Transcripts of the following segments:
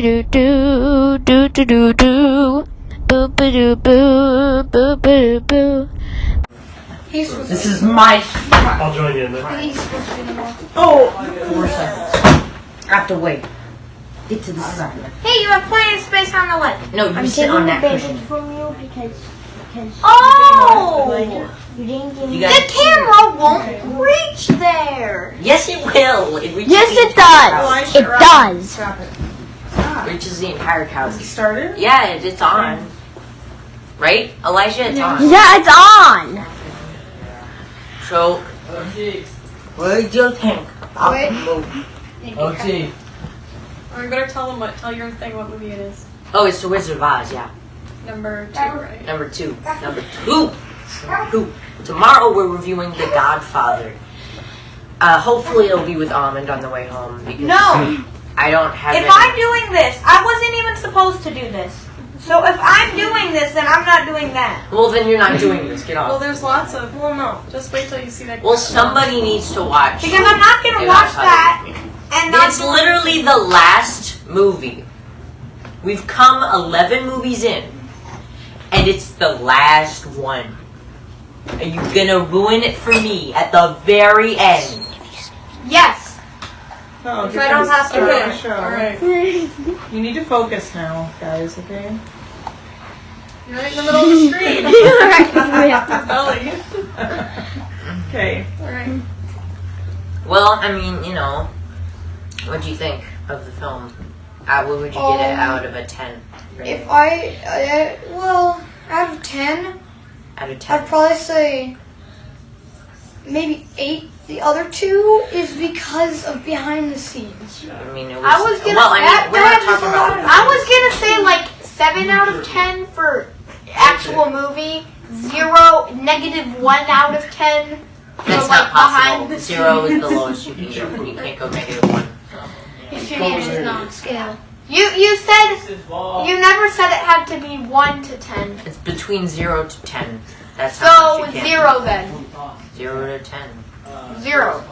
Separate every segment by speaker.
Speaker 1: do do do do do do. Boo boo doo boo boo boo boo.
Speaker 2: This is my.
Speaker 3: I'll join you in there.
Speaker 2: Oh, 4 seconds. I have to wait. Get to the side.
Speaker 4: Hey, you have plenty of space on the left.
Speaker 2: No, you
Speaker 5: I'm
Speaker 2: sit
Speaker 5: taking
Speaker 2: on
Speaker 5: the
Speaker 2: that
Speaker 5: bandage
Speaker 2: cushion.
Speaker 5: from you because
Speaker 4: Oh!
Speaker 5: you didn't give
Speaker 2: You
Speaker 5: me.
Speaker 2: guys-
Speaker 4: The camera won't reach there.
Speaker 2: Yes, it will. It reaches
Speaker 1: Yes,
Speaker 2: the
Speaker 1: it
Speaker 2: entire
Speaker 1: does. It does.
Speaker 2: couch. Reaches the entire couch.
Speaker 6: Started?
Speaker 2: Yeah, it's on. Right, Elijah? It's on.
Speaker 1: Yeah, it's on.
Speaker 2: So, what do you think?
Speaker 6: Wait.
Speaker 3: OT.
Speaker 6: Oh, you better tell your thing what movie it is.
Speaker 2: Oh, it's The Wizard of Oz, yeah.
Speaker 6: Number 2, right?
Speaker 2: Number 2. Number 2. Tomorrow we're reviewing The Godfather. Hopefully it'll be with Almond on the way home because
Speaker 4: No.
Speaker 2: I don't have
Speaker 4: If
Speaker 2: any-
Speaker 4: I'm doing this, I wasn't even supposed to do this. So if I'm doing this, then I'm not doing that.
Speaker 2: Well, then you're not doing this. Get
Speaker 6: Well,
Speaker 2: off.
Speaker 6: there's lots of.
Speaker 4: Well, no.
Speaker 6: Just wait till you see that.
Speaker 2: Well, somebody needs to watch.
Speaker 4: Because I'm not going
Speaker 2: The
Speaker 4: to watch
Speaker 2: Godfather
Speaker 4: that
Speaker 2: with me.
Speaker 4: and not
Speaker 2: It's literally the last movie. We've come 11 movies in, and it's the last one. Are you gonna ruin it for me at the very end?
Speaker 4: Yes.
Speaker 6: Oh,
Speaker 4: So I don't have to
Speaker 6: Okay,
Speaker 4: rush.
Speaker 6: alright.
Speaker 7: You need to focus now, guys, okay?
Speaker 6: You're right in the middle of the screen. Belly.
Speaker 7: Okay.
Speaker 6: Alright.
Speaker 2: Well, I mean, you know, what do you think of the film? What would you get it out of a 10?
Speaker 8: If well, out of 10,
Speaker 2: Out of 10.
Speaker 8: I'd probably say maybe 8. The other 2 is because of behind the scenes.
Speaker 2: I mean, it was.
Speaker 4: I was gonna.
Speaker 2: Well, I mean, we're not talking about.
Speaker 4: I was gonna say like 7 out of 10 for actual movie. 0, -1 out of 10 for
Speaker 2: That's
Speaker 4: like
Speaker 2: not possible.
Speaker 4: behind the
Speaker 2: 0 is
Speaker 4: scenes.
Speaker 2: the lowest you can go. You can't go -1.
Speaker 8: It's not scale.
Speaker 4: You said you never said it had to be 1 to 10.
Speaker 2: It's between 0 to 10. That's how
Speaker 4: So
Speaker 2: much you can.
Speaker 4: 0 then.
Speaker 2: 0 to 10.
Speaker 4: 0.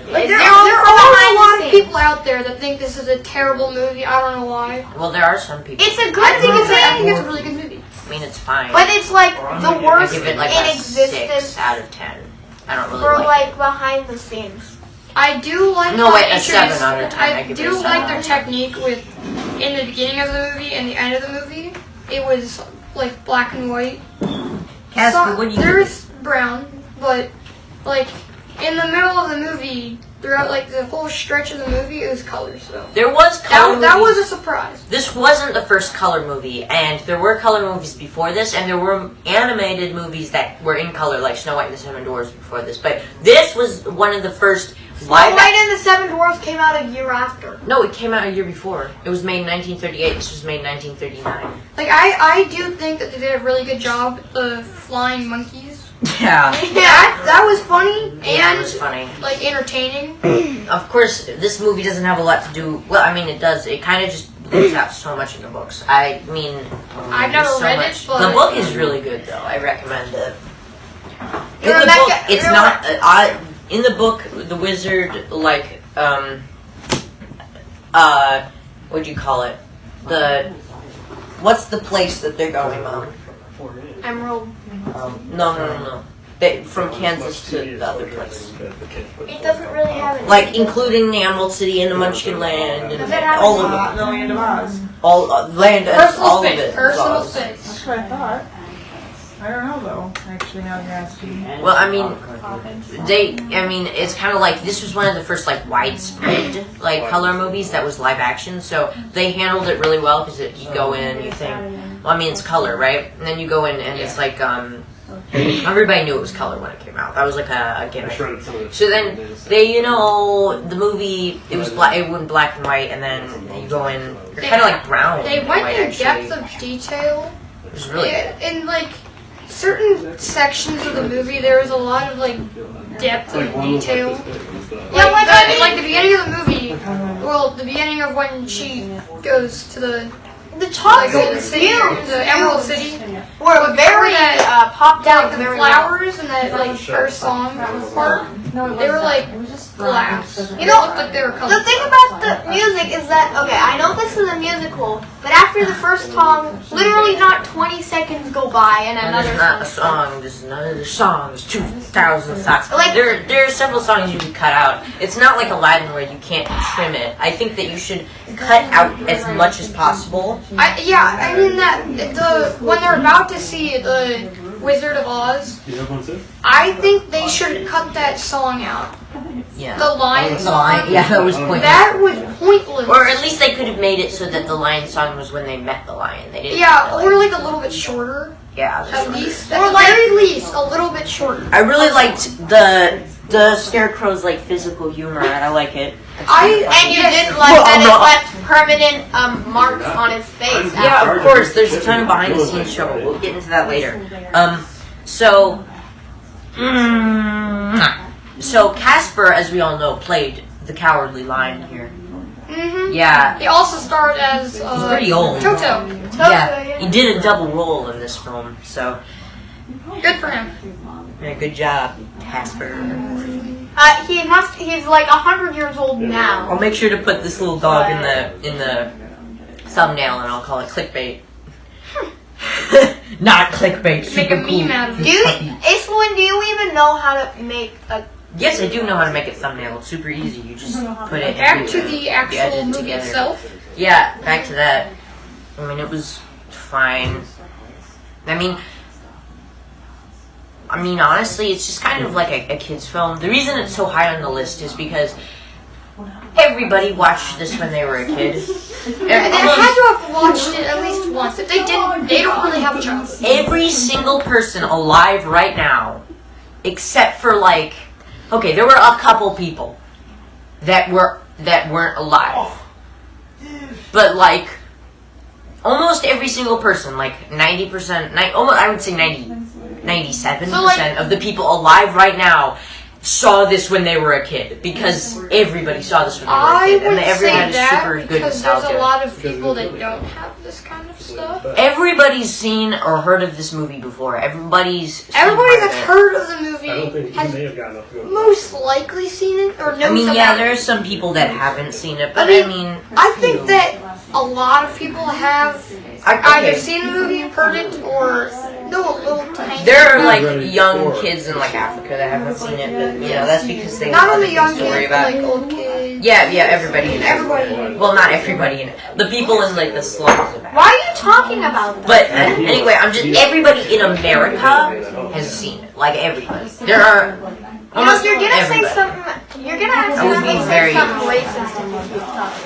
Speaker 8: Like
Speaker 4: Zero
Speaker 8: there
Speaker 4: for
Speaker 8: are
Speaker 4: behind
Speaker 8: a
Speaker 4: the
Speaker 8: lot of
Speaker 4: scenes.
Speaker 8: people out there that think this is a terrible movie. I don't know why.
Speaker 2: Well, there are some people.
Speaker 4: It's a good
Speaker 8: I think
Speaker 4: movie,
Speaker 8: it's a really good movie.
Speaker 2: I mean, it's fine.
Speaker 4: but it's like the
Speaker 2: I
Speaker 4: worst
Speaker 2: give it like
Speaker 4: in
Speaker 2: a
Speaker 4: existence
Speaker 2: 6 out of 10. I don't really
Speaker 4: for
Speaker 2: like
Speaker 4: like behind the scenes.
Speaker 8: I do like.
Speaker 2: No,
Speaker 8: how
Speaker 2: wait,
Speaker 8: they
Speaker 2: a 7
Speaker 8: introduced-
Speaker 2: out of 10. I
Speaker 8: I
Speaker 2: give it a
Speaker 8: do
Speaker 2: 7
Speaker 8: like
Speaker 2: out
Speaker 8: their
Speaker 2: of 10.
Speaker 8: technique with in the beginning of the movie and the end of the movie. It was like black and white.
Speaker 2: Casper, what do you
Speaker 8: There's brown, but like in the middle of the movie, throughout like the whole stretch of the movie, it was color. So
Speaker 2: There was color
Speaker 8: that was
Speaker 2: movies.
Speaker 8: a surprise.
Speaker 2: This wasn't the first color movie, and there were color movies before this, and there were animated movies that were in color, like Snow White and the Seven Dwarfs before this. But this was one of the first live.
Speaker 4: White and the Seven Dwarfs came out a year after.
Speaker 2: No, it came out a year before. It was made in 1938. This was made in 1939.
Speaker 8: Like I do think that they did a really good job of flying monkeys.
Speaker 2: Yeah.
Speaker 8: Yeah, that was funny
Speaker 2: Yeah, it
Speaker 8: and
Speaker 2: was funny.
Speaker 8: like entertaining.
Speaker 2: Of course, this movie doesn't have a lot to do. Well, I mean, it does. It kind of just leaves out so much in the books. I mean,
Speaker 8: I've
Speaker 2: there's
Speaker 8: never
Speaker 2: so
Speaker 8: read
Speaker 2: much.
Speaker 8: it, but
Speaker 2: The book is really good, though. I recommend it. In the
Speaker 4: Rebecca,
Speaker 2: book, it's
Speaker 4: you're
Speaker 2: not. In the book, the wizard like what'd you call it? What's the place that they're going on?
Speaker 8: Emerald.
Speaker 2: No. From Kansas to the other place.
Speaker 4: It doesn't really have it.
Speaker 2: Like, including the Emerald City and the Munchkin Land and
Speaker 4: Does it have
Speaker 2: all of
Speaker 7: Not
Speaker 2: it.
Speaker 7: the Land of Oz.
Speaker 2: All land and
Speaker 8: Personal
Speaker 2: all of
Speaker 8: space.
Speaker 2: it.
Speaker 8: Personal
Speaker 2: was.
Speaker 8: space.
Speaker 7: That's what I thought. I don't know though. Actually, now you're asking.
Speaker 2: Well, I mean, it's kind of like, this was one of the first, like, widespread, like, color movies that was live action, so they handled it really well, because you go in and you think, well, I mean, it's color, right? And then you go in and it's like, everybody knew it was color when it came out. That was like a gimmick. So then, the movie, it was black, it went black and white, and then you go in, you're kind of like brown.
Speaker 8: They
Speaker 2: and
Speaker 8: went
Speaker 2: white,
Speaker 8: in
Speaker 2: actually.
Speaker 8: depth of detail.
Speaker 2: It was really good.
Speaker 8: In like certain sections of the movie, there was a lot of like depth of detail. Yeah, like the beginning of the movie. Well, the beginning of when she goes to the
Speaker 4: toxic
Speaker 8: Golden City,
Speaker 4: fumes
Speaker 8: the Emerald City,
Speaker 4: were very popped out.
Speaker 8: like the
Speaker 4: Very well.
Speaker 8: flowers and that like first song part. They were like glass.
Speaker 4: You know,
Speaker 8: It looked like they were
Speaker 4: The
Speaker 8: colored.
Speaker 4: thing about the music is that, okay, I know this is a musical, but after the first song, literally not 20 seconds go by and
Speaker 2: And
Speaker 4: another
Speaker 2: there's not a
Speaker 4: song.
Speaker 2: song, there's another song, there's 2,000 songs.
Speaker 4: Like-
Speaker 2: there are several songs you can cut out. It's not like Aladdin where you can't trim it. I think that you should cut out as much as possible.
Speaker 8: I mean that when they're about to see the Wizard of Oz, I think they should cut that song out.
Speaker 2: Yeah.
Speaker 8: The Lion
Speaker 2: The
Speaker 8: song.
Speaker 2: line, yeah, that was pointless.
Speaker 8: That was pointless.
Speaker 2: Or at least they could have made it so that the lion song was when they met the lion. They didn't.
Speaker 8: Yeah, or like a little bit shorter,
Speaker 2: yeah.
Speaker 8: at least. At the very least, a little bit shorter.
Speaker 2: I really liked the Scarecrow's like physical humor, and I like it. It's
Speaker 8: I-
Speaker 2: really funny.
Speaker 4: And you didn't like
Speaker 2: Well,
Speaker 4: that
Speaker 2: no.
Speaker 4: it left permanent marks on his face.
Speaker 2: Yeah, of course. There's a ton of behind the scenes trouble. We'll get into that later. So Casper, as we all know, played the cowardly lion here.
Speaker 8: Mm-hmm.
Speaker 2: Yeah,
Speaker 8: He also starred as
Speaker 2: he's pretty old.
Speaker 8: Toto.
Speaker 2: Yeah, he did a double role in this film. So
Speaker 8: Good for him.
Speaker 2: yeah, good job, Casper.
Speaker 4: He's like 100 years old now.
Speaker 2: I'll make sure to put this little dog in the thumbnail, and I'll call it clickbait. Not clickbait.
Speaker 8: Make
Speaker 2: Super
Speaker 8: a meme
Speaker 2: cool.
Speaker 8: out of
Speaker 4: Do
Speaker 8: it.
Speaker 4: you, Acelyn, do you even know how to make a...
Speaker 2: Yes, I do know how to make a thumbnail. It's super easy. You just put it.
Speaker 8: Back
Speaker 2: into
Speaker 8: to the actual
Speaker 2: edit
Speaker 8: movie
Speaker 2: together.
Speaker 8: itself.
Speaker 2: Yeah, back to that. I mean, it was fine. I mean, honestly, it's just kind of like a kid's film. The reason it's so high on the list is because everybody watched this when they were a kid.
Speaker 8: And they had to have watched it at least once. If they didn't, they don't really have a childhood.
Speaker 2: Every single person alive right now, except for like, okay, there were a couple people that weren't alive, but like almost every single person, like 90%, almost I would say 97% of the people alive right now saw this when they were a kid, because everybody saw this when they were a
Speaker 8: I
Speaker 2: kid,
Speaker 8: would
Speaker 2: and everyone
Speaker 8: say
Speaker 2: had
Speaker 8: that
Speaker 2: super good
Speaker 8: because there's a
Speaker 2: nostalgia.
Speaker 8: lot of people that don't have this kind of stuff.
Speaker 2: Everybody's seen or heard of this movie before. Everybody
Speaker 8: Everybody that's heard of the
Speaker 3: I don't
Speaker 8: movie
Speaker 3: think he
Speaker 8: has
Speaker 3: may have gotten up to go.
Speaker 8: most likely seen it or knows
Speaker 2: I mean,
Speaker 8: about
Speaker 2: yeah,
Speaker 8: it.
Speaker 2: there are some people that haven't seen it, but
Speaker 8: I
Speaker 2: I
Speaker 8: mean,
Speaker 2: mean,
Speaker 8: I think that a lot of people have either seen the movie, heard it, or know a little tiny.
Speaker 2: there are like
Speaker 3: Already
Speaker 2: young
Speaker 3: before.
Speaker 2: kids in like Africa that haven't seen it, but you know that's because they
Speaker 8: Not
Speaker 2: have other
Speaker 8: only young
Speaker 2: things to worry
Speaker 8: kids, but
Speaker 2: about.
Speaker 8: like old kids.
Speaker 2: Yeah, everybody in
Speaker 8: Everybody.
Speaker 2: Well, not everybody in the people in like the slums. of Africa.
Speaker 4: Why are you talking about that?
Speaker 2: But anyway, I'm just everybody in America has seen it. Like everybody. There are
Speaker 4: You know,
Speaker 2: almost
Speaker 4: you're gonna
Speaker 2: everybody.
Speaker 4: say something. You're gonna
Speaker 2: That would be
Speaker 4: accidentally
Speaker 2: very-
Speaker 4: say something racist if you keep talking.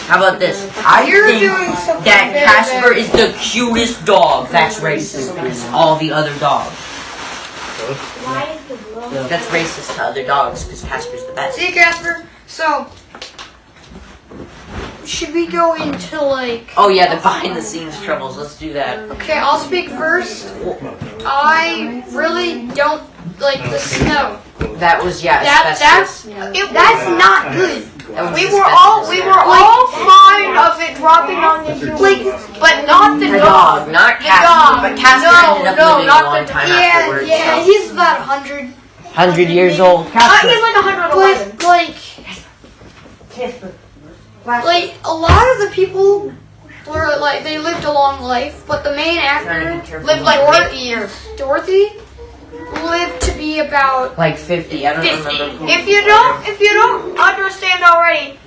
Speaker 2: How about this? I
Speaker 8: You're
Speaker 2: think
Speaker 8: doing something
Speaker 2: that
Speaker 8: very
Speaker 2: Casper
Speaker 8: bad.
Speaker 2: is the cutest dog. That's racist because all the other dogs.
Speaker 4: Why is the blue?
Speaker 2: That's racist to other dogs because Casper's the best.
Speaker 8: See, Casper? So, should we go into like...
Speaker 2: Oh yeah, the behind the scenes troubles. Let's do that.
Speaker 8: Okay, I'll speak first. I really don't like the snow.
Speaker 2: That was
Speaker 8: That's
Speaker 2: asbestos.
Speaker 8: that's not good.
Speaker 2: That was
Speaker 4: We were all
Speaker 2: asbestos.
Speaker 4: fine of it dropping on the human, but not the
Speaker 2: The
Speaker 4: dog.
Speaker 2: dog, not
Speaker 4: The
Speaker 2: Casper,
Speaker 4: dog.
Speaker 2: but Casper
Speaker 4: No,
Speaker 2: ended up
Speaker 4: no,
Speaker 2: living
Speaker 4: not
Speaker 2: a long
Speaker 4: the-
Speaker 2: time
Speaker 8: Yeah,
Speaker 2: afterwards.
Speaker 8: yeah, he's about 100.
Speaker 2: 100 years old.
Speaker 4: He's
Speaker 2: Casper.
Speaker 4: like 111.
Speaker 8: But like a lot of the people were like they lived a long life, but the main actor
Speaker 4: Lived like 50 years.
Speaker 8: Dorothy lived to be about
Speaker 2: Like 50. I don't
Speaker 8: 50.
Speaker 2: remember. Who
Speaker 4: If you don't understand already,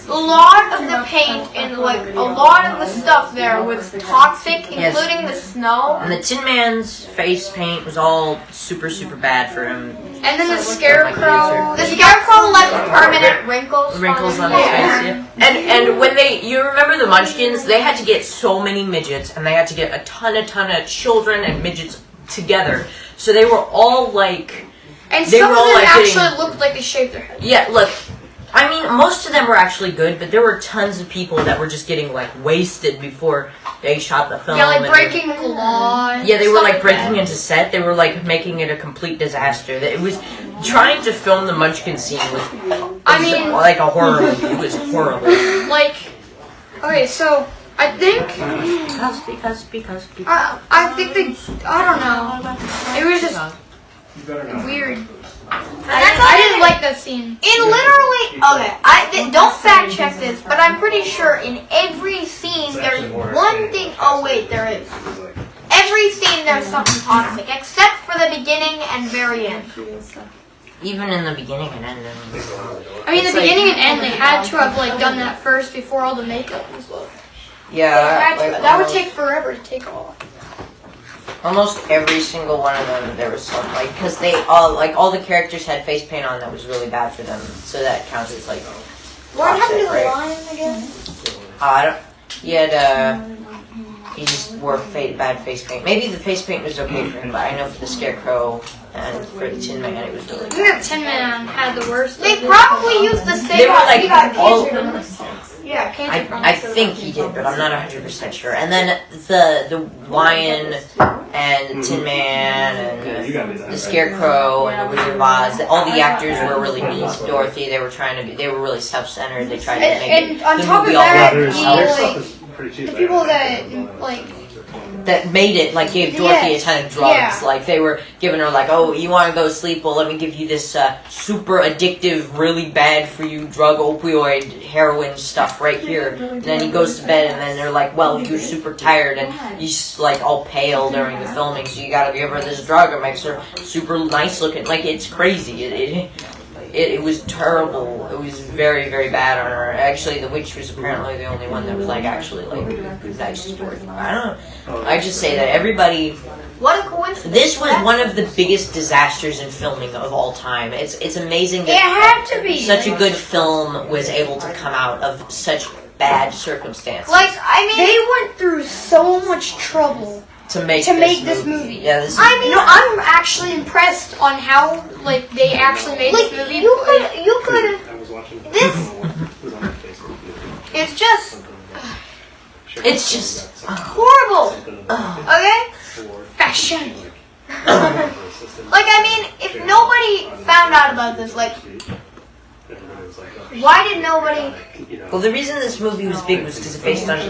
Speaker 4: a lot of the paint and like a lot of the stuff there was toxic,
Speaker 2: Yes.
Speaker 4: including the snow.
Speaker 2: And the Tin Man's face paint was all super, super bad for him.
Speaker 8: and then the scarecrow.
Speaker 4: The scarecrow left permanent wrinkles.
Speaker 2: Wrinkles on his face, yeah. And when you remember the Munchkins, they had to get so many midgets, and they had to get a ton of children and midgets together. So they were all like,
Speaker 8: And
Speaker 2: They
Speaker 8: some
Speaker 2: were
Speaker 8: of
Speaker 2: all,
Speaker 8: them
Speaker 2: like,
Speaker 8: actually
Speaker 2: getting-
Speaker 8: looked like they shaved their head.
Speaker 2: yeah, look. I mean, most of them were actually good, but there were tons of people that were just getting like wasted before they shot the film.
Speaker 8: Yeah, like
Speaker 2: and-
Speaker 8: breaking the law.
Speaker 2: Yeah, they were
Speaker 8: stuff
Speaker 2: like breaking
Speaker 8: that.
Speaker 2: into set. They were like making it a complete disaster. It was trying to film the Munchkin scene was,
Speaker 8: I mean-
Speaker 2: like a horror movie. It was horrible.
Speaker 8: Like, okay, so I think
Speaker 2: Because
Speaker 8: I think they I don't know. It was just
Speaker 3: You better not.
Speaker 8: weird. I didn't like that scene.
Speaker 4: In literally, okay, don't fact check this, but I'm pretty sure in every scene there's one thing. Oh wait, there is. Every scene there's something toxic, except for the beginning and very end.
Speaker 2: Even in the beginning and end.
Speaker 8: I mean, the
Speaker 2: It's like-
Speaker 8: beginning and end, they had to have like done that first before all the makeup and stuff.
Speaker 2: Yeah,
Speaker 8: That would take forever to take off.
Speaker 2: almost every single one of them. There was some because they all the characters had face paint on that was really bad for them. So that counts as like.
Speaker 8: What happened to the
Speaker 2: right?
Speaker 8: lion again?
Speaker 2: I don't. He had he just wore bad face paint. Maybe the face paint was okay for him, but I know for the Scarecrow and for the Tin Man it was really
Speaker 8: I
Speaker 2: bad.
Speaker 8: think that Tin Man had the worst.
Speaker 4: They probably used the same.
Speaker 2: They were like
Speaker 4: he got
Speaker 2: all.
Speaker 4: cancer. Yeah, cancer from
Speaker 2: I
Speaker 4: it.
Speaker 2: think he did, but I'm not 100% sure. And then the Lion and Tin Man and the Scarecrow and the Wizard of Oz, all the actors were really mean to Dorothy. They were really self-centered. They tried to make
Speaker 8: And on
Speaker 2: the
Speaker 8: top of
Speaker 2: movie all
Speaker 8: that,
Speaker 2: about
Speaker 8: the,
Speaker 2: themselves.
Speaker 8: like, the people that like
Speaker 2: That made it, like, gave Dorothy
Speaker 8: Yes.
Speaker 2: a ton of drugs.
Speaker 8: Yeah.
Speaker 2: Like, they were giving her, like, oh, you want to go to sleep? Well, let me give you this super addictive, really bad for you drug, opioid, heroin stuff right here. And then he goes to bed, and then they're like, well, you're super tired, and he's, like, all pale during the filming, so you gotta give her this drug. It makes her super nice looking. Like, it's crazy. It was terrible. It was very, very bad on her. Actually, the witch was apparently the only one that was, like, actually, like, nice to Dorothy. I don't know. I just say that everybody...
Speaker 4: What a coincidence.
Speaker 2: This was one of the biggest disasters in filming of all time. It's amazing
Speaker 8: it
Speaker 2: that
Speaker 8: had to be
Speaker 2: such a good film was able to come out of such bad circumstances.
Speaker 4: Like, I mean,
Speaker 8: They went through so much trouble
Speaker 2: to make
Speaker 8: this movie.
Speaker 2: Yeah, this
Speaker 8: I mean, I'm actually impressed on how like they actually made
Speaker 4: like
Speaker 8: this movie.
Speaker 4: you could. This is just
Speaker 2: it's just
Speaker 4: horrible. Okay.
Speaker 8: fashion.
Speaker 4: Like, I mean, if nobody found out about this, like, why did nobody?
Speaker 2: well, the reason this movie was big was because it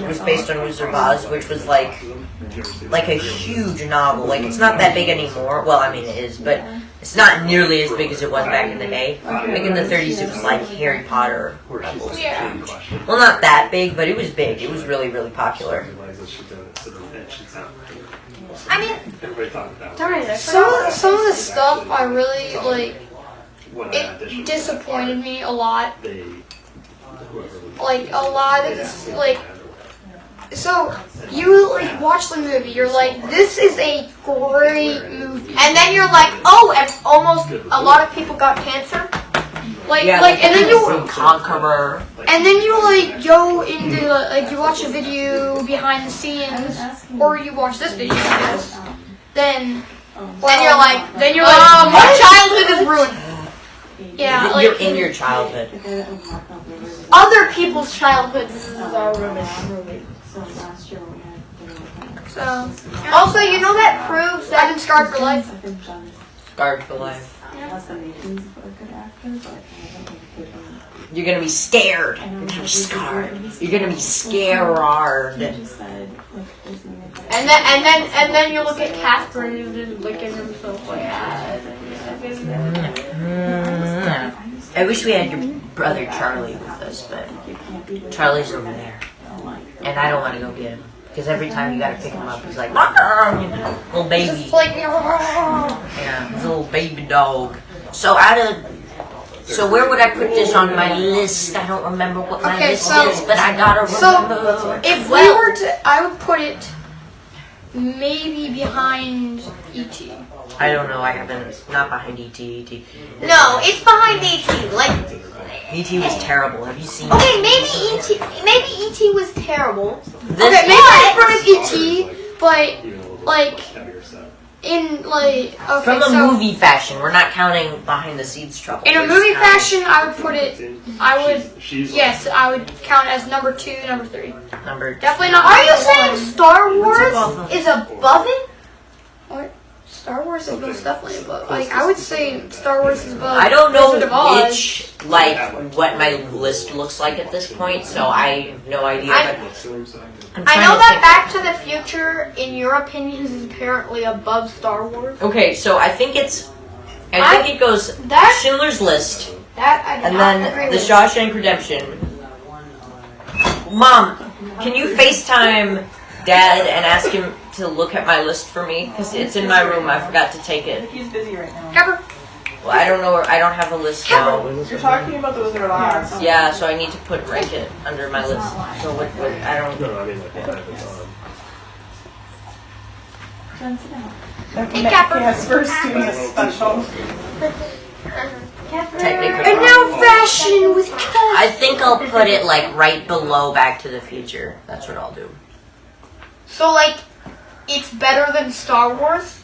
Speaker 2: was based on Wizard of Oz, which was like a huge novel. Like, it's not that big anymore. Well, I mean, it is, but it's not nearly as big as it was back in the day. Like in the 30s, it was like Harry Potter levels.
Speaker 8: Yeah.
Speaker 2: Well, not that big, but it was big. It was really, really popular.
Speaker 4: I mean,
Speaker 8: Some of the stuff I really like. It disappointed me a lot. Like a lot of this, like. So you like watch the movie, you're like, this is a great movie,
Speaker 4: and then you're like, oh, and almost a lot of people got cancer.
Speaker 8: like, and then you.
Speaker 2: Conqueror.
Speaker 8: And then you like go into like you watch a video behind the scenes, or you watch this video, I guess. Then
Speaker 4: Then you're like,
Speaker 8: oh,
Speaker 4: my childhood is ruined.
Speaker 8: yeah,
Speaker 2: You're
Speaker 8: like
Speaker 2: in your childhood.
Speaker 4: Other people's childhoods is ruined.
Speaker 8: so.
Speaker 4: Also, you know that proves
Speaker 8: I've
Speaker 4: that
Speaker 8: been scarred for life.
Speaker 2: Scarred for life. You're gonna be scared. You're gonna be scarred. You're gonna be scared.
Speaker 4: and then you look at Casper and you just look at himself like that.
Speaker 2: I wish we had your brother Charlie with us, but Charlie's over there, and I don't want to go get him because every time you gotta pick him up, he's like, little baby.
Speaker 8: It's like
Speaker 2: Yeah, he's a little baby dog. So where would I put this on my list? I don't remember what my
Speaker 8: Okay,
Speaker 2: list
Speaker 8: so-
Speaker 2: is, but I gotta remember.
Speaker 8: if we were to, I would put it maybe behind E.T.
Speaker 2: I don't know. I haven't. Not behind E.T.
Speaker 4: No, it's behind E.T. Like,
Speaker 2: E.T. was terrible. Have you seen?
Speaker 4: okay, maybe E.T. was terrible.
Speaker 2: This
Speaker 8: Okay, maybe in front of E.T., but like in like okay,
Speaker 2: From a
Speaker 8: so
Speaker 2: movie fashion, we're not counting behind the scenes trouble.
Speaker 8: in a
Speaker 2: We're
Speaker 8: movie
Speaker 2: just counting
Speaker 8: fashion, I would put it. I would yes, I would count as number 2, number 3.
Speaker 2: Number.
Speaker 8: Definitely not.
Speaker 4: Are you
Speaker 8: number
Speaker 4: saying
Speaker 8: one.
Speaker 4: Star Wars is above it?
Speaker 8: What? Star Wars is most definitely above. Like I would say, Star Wars is above.
Speaker 2: I don't know
Speaker 8: Wizard of Oz.
Speaker 2: which, like, what my list looks like at this point, so I have no idea. But
Speaker 4: I know that Back to the Future, in your opinion, is apparently above Star Wars.
Speaker 2: Okay, so I think it's I think it goes
Speaker 4: That
Speaker 2: Schindler's List,
Speaker 4: that I do
Speaker 2: and
Speaker 4: not
Speaker 2: then
Speaker 4: agree
Speaker 2: The
Speaker 4: with.
Speaker 2: Shawshank Redemption. Mom, can you FaceTime Dad and ask him to look at my list for me? Because it's in my room. I forgot to take it.
Speaker 7: He's busy right now.
Speaker 8: Pepper.
Speaker 2: Well, I don't know. I don't have a list now.
Speaker 7: You're talking about the Wizard of Oz.
Speaker 2: Yeah, so I need to rank it under my list. So what I don't.
Speaker 3: No, I mean like the time it's on.
Speaker 7: Hey,
Speaker 4: Capper.
Speaker 7: Casper's doing a special.
Speaker 2: Technically.
Speaker 4: And now fashion with
Speaker 2: I think I'll put it like right below Back to the Future. That's what I'll do.
Speaker 4: So like, it's better than Star Wars.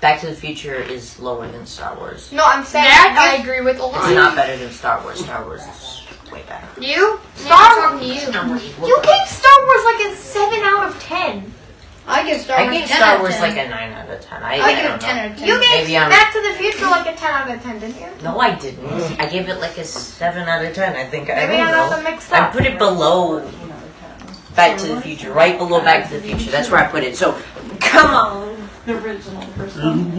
Speaker 2: Back to the Future is lower than Star Wars.
Speaker 4: No, I'm saying
Speaker 8: That I agree with a
Speaker 2: It's
Speaker 8: lot.
Speaker 2: not better than Star Wars. Star Wars is way better.
Speaker 8: You?
Speaker 4: Star
Speaker 8: Talking to you.
Speaker 4: You gave Star Wars like a 7 out of 10.
Speaker 8: I give Star
Speaker 2: I
Speaker 8: Wars
Speaker 2: gave
Speaker 8: 10
Speaker 2: Star
Speaker 8: out of
Speaker 2: Wars
Speaker 8: 10.
Speaker 2: like a 9 out of 10.
Speaker 8: I
Speaker 2: I
Speaker 8: give
Speaker 2: don't
Speaker 8: it 10
Speaker 2: know.
Speaker 8: out of 10.
Speaker 4: You gave
Speaker 2: Maybe I'm-
Speaker 4: Back to the Future like a 10 out of 10, didn't you?
Speaker 2: No, I didn't. I gave it like a 7 out of 10. I think. I
Speaker 4: Maybe
Speaker 2: don't
Speaker 4: I got
Speaker 2: know.
Speaker 4: them mixed
Speaker 2: I
Speaker 4: up.
Speaker 2: put it below Back to the Future, right below Back to the Future. That's where I put it. So, come on.
Speaker 7: The original first one.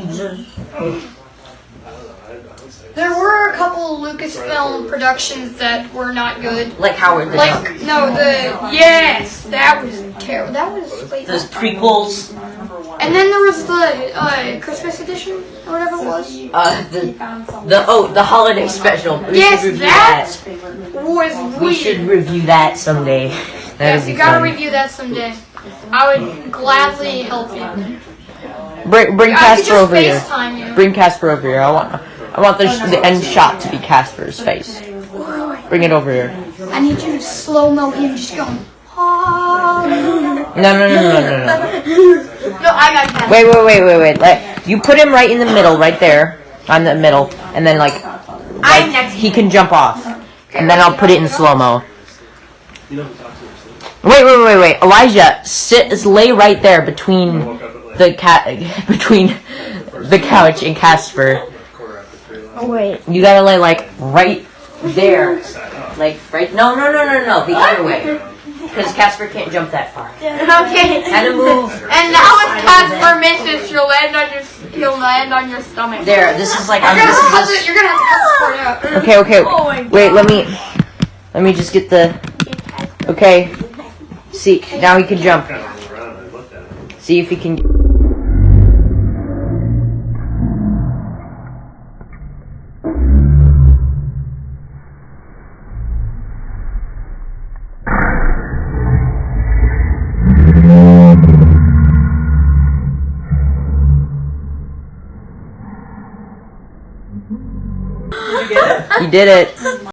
Speaker 8: There were a couple Lucasfilm productions that were not good.
Speaker 2: Like Howard the Duck.
Speaker 8: Like, no, yes, that was terrible. That was, wait.
Speaker 2: Those prequels.
Speaker 8: And then there was the Christmas edition, or whatever it was.
Speaker 2: The holiday special. We
Speaker 8: Yes,
Speaker 2: should review
Speaker 8: that was
Speaker 2: We
Speaker 8: weird.
Speaker 2: should review that someday. That'd
Speaker 8: Yes,
Speaker 2: be
Speaker 8: you gotta
Speaker 2: fun.
Speaker 8: review that someday. I would gladly help you.
Speaker 2: Bring
Speaker 8: I could
Speaker 2: Casper
Speaker 8: just
Speaker 2: over here.
Speaker 8: FaceTime you.
Speaker 2: Bring Casper over here. I want the end shot to be Casper's face. Bring it over here.
Speaker 8: I need you to slow-mo him just going, oh.
Speaker 2: No.
Speaker 4: No, I got 10.
Speaker 2: Wait. You put him right in the middle, right there, on the middle, and then
Speaker 4: I'm next.
Speaker 2: he can jump off, and then I'll put it in slow mo.
Speaker 3: You know who talks to yourself?
Speaker 2: Wait. Elijah, lay right there between
Speaker 3: Woke up at like
Speaker 2: between the couch and Casper.
Speaker 3: quarter after 3 last
Speaker 1: Oh, wait.
Speaker 2: You gotta lay like right there, like right. No. The other way, because Casper can't jump that far.
Speaker 4: Okay.
Speaker 2: Gotta move.
Speaker 4: And now if Casper misses, he'll land on your stomach.
Speaker 2: There. This is like
Speaker 8: You're
Speaker 2: I'm
Speaker 8: gonna
Speaker 2: just.
Speaker 8: have to cut this part out.
Speaker 2: Okay.
Speaker 4: Oh my God.
Speaker 2: Wait, let me just get the. Okay. See, now he can jump.
Speaker 3: kind of moved around and I looked at it.
Speaker 2: See if he can. You did it.